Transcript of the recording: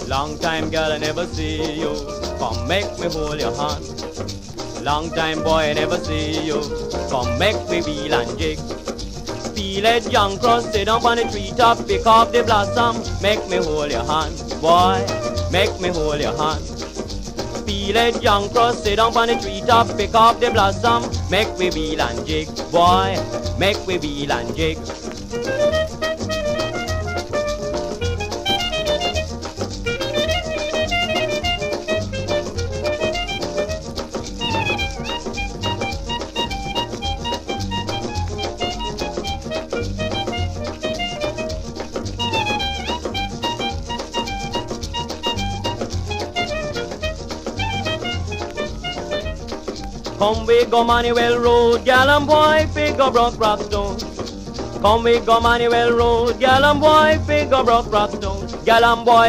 Long time, girl, I never see you. Come make me hold your hand. Long time, boy, I never see you. Come make me wheel and jig. Feel it, young cross, sit down on the treetop, pick up the blossom. Make me hold your hand, boy. Make me hold your hand. Feel it, young cross, sit down on the treetop, pick up the blossom. Make me wheel and jig, boy. Make me wheel and jig. Come we go Manuel Road, gal and boy, figure broke Rockstone. Come we go Manuel Road, gal and boy, figure broke Rockstone. Gal and boy